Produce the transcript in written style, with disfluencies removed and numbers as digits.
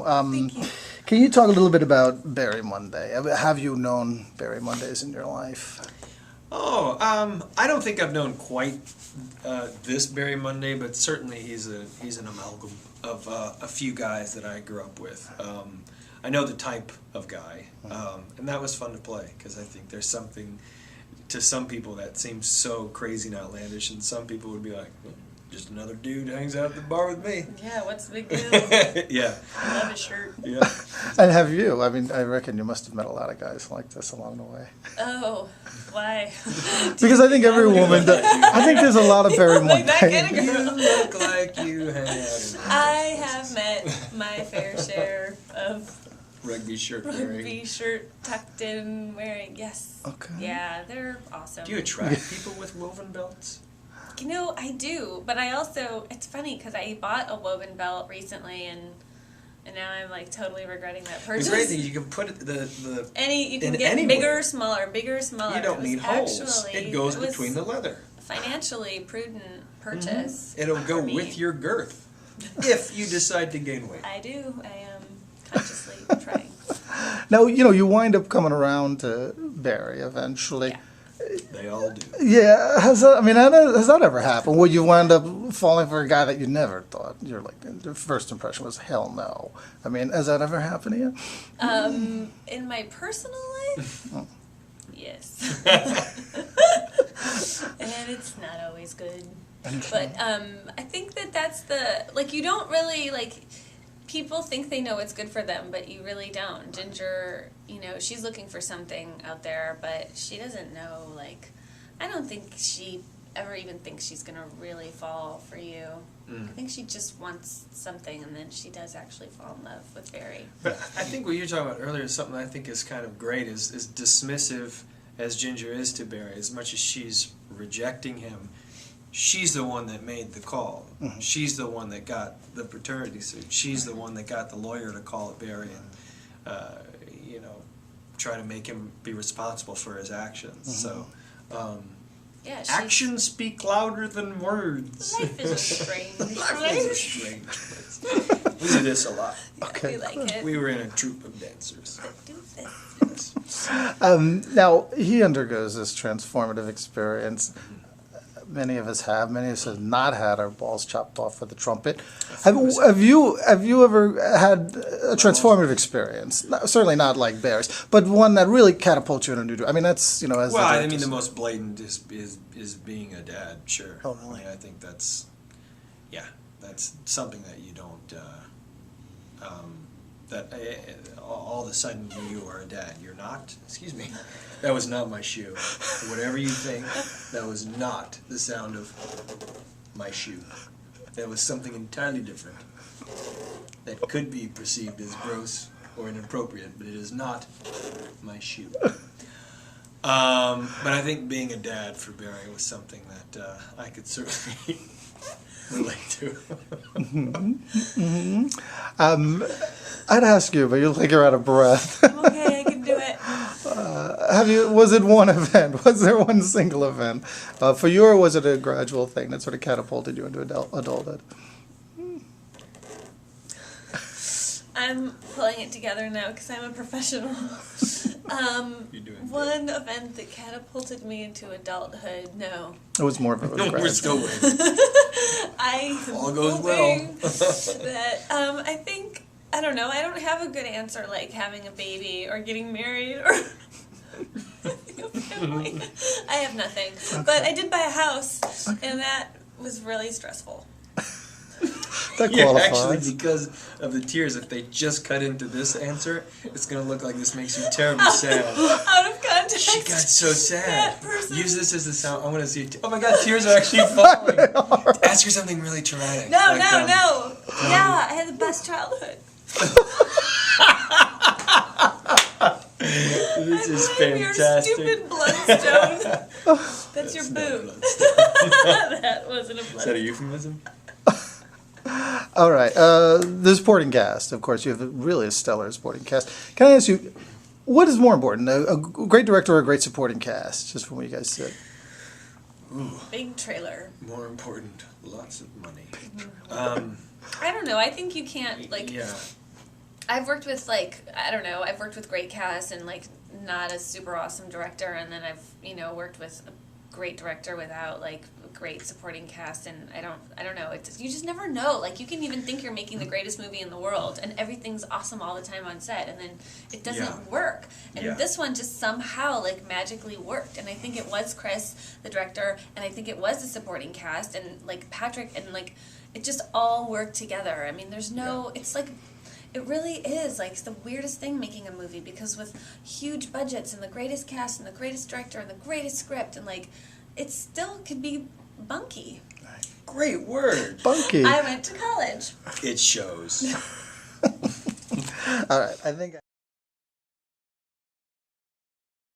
Thank you. Can you talk a little bit about Barry Munday? Have you known Barry Mundays in your life? I don't think I've known quite this Barry Munday, but certainly he's an amalgam of a few guys that I grew up with. I know the type of guy, and that was fun to play because I think there's something to some people that seems so crazy and outlandish, and some people would be like, well, just another dude hangs out at the bar with me. Yeah, what's the big deal? Yeah. I love his shirt. Yeah. And have you? I mean, I reckon you must have met a lot of guys like this along the way. Oh, why? Because I think every woman, I think there's a lot of Barry Like that Munday. kind of You girl. look like you hang out in I have met my fair share of rugby shirt rugby wearing. shirt tucked in wearing. Yes. Okay. Yeah, they're awesome. Do you attract people with woven belts? You know, I do, but I also, it's funny because I bought a woven belt recently and now I'm like totally regretting that The purchase. great thing you can put it you You can in get anywhere. bigger, smaller, bigger, smaller. don't It was need holes. actually- It goes was between the leather. financially prudent purchase. It'll go for me. with your girth if you decide to gain weight. I do. I am consciously trying. Now, you wind up coming around to Barry eventually. Yeah. They all do. Yeah, has that ever happened? Where you wind up falling for a guy that you never thought, you're like, the first impression was hell no. I mean, has that ever happened to you? In my personal life, yes. And it's not always good. But I think that's you don't really, people think they know what's good for them, but you really don't. Ginger, she's looking for something out there, but she doesn't know, I don't think she ever even thinks she's going to really fall for you. I think she just wants something, and then she does actually fall in love with Barry. But I think what you were talking about earlier is something I think is kind of great, is dismissive as Ginger is to Barry. As much as she's rejecting him, she's the one that made the call. Mm-hmm. She's the one that got the paternity suit. She's the one that got the lawyer to call it Barry and, try to make him be responsible for his actions. So, Yeah, actions speak louder than words. Life is a strange Life is a strange place. We do this a lot. Okay. We like it. We were in a troupe of dancers. Do this. Yes. Now, he undergoes this transformative experience. Many of us have. Many of us have not had our balls chopped off with a trumpet. Have you ever had a transformative experience? Certainly not like Barry's, but one that really catapults you in a new direction. I mean, that's as Well, the I director mean, the said. most blatant is being a dad. Sure. Oh, really? I mean, I think that's something that you don't. That all of a sudden you are a dad. You're not. Excuse me. That was not my shoe. Whatever you think, that was not the sound of my shoe. That was something entirely different. That could be perceived as gross or inappropriate, but it is not my shoe. But I think being a dad for Barry was something that I could certainly relate to. I'd ask you, but you look like you're out of breath. Okay, I can do it. Was it one event? Was there one single event for you, or was it a gradual thing that sort of catapulted you into adulthood? I'm pulling it together now because I'm a professional. You're doing One event that catapulted me into adulthood, no. It was more of a No, gradual. we're still waiting. All goes well. That I don't know. I don't have a good answer like having a baby or getting married or having a family. I have nothing, but I did buy a house, and that was really stressful. That Yeah, qualifies. actually, because of the tears, if they just cut into this answer, it's going to look like this makes you terribly sad. Out of context. She got so sad. That person. Use this as the sound. I want to see. Oh my God, tears are actually falling. Ask her something really traumatic. No. Yeah, I had the best childhood. This is I'm your fantastic. stupid bloodstone. That's your not a boob. bloodstone. That wasn't a Is that a bloodstone. euphemism? All right. The supporting cast, of course, you have really a stellar supporting cast. Can I ask you, what is more important, a great director or a great supporting cast, just from what you guys said? Big trailer. More important, lots of money. I don't know. I think you can't Yeah. I've worked with like, I don't know, I've worked with great casts and like not a super awesome director, and then I've, you know, worked with a great director without like a great supporting cast, and I don't know, it's, you just never know. Like you can even think you're making the greatest movie in the world and everything's awesome all the time on set, and then it doesn't work. And this one just somehow like magically worked, and I think it was Chris, the director, and I think it was the supporting cast, and like Patrick, and like it just all worked together. I mean, there's no, it's like, it really is like the weirdest thing making a movie, because with huge budgets and the greatest cast and the greatest director and the greatest script, and like it still could be bunky. Great word. Bunky. I went to college. It shows. All right, I think.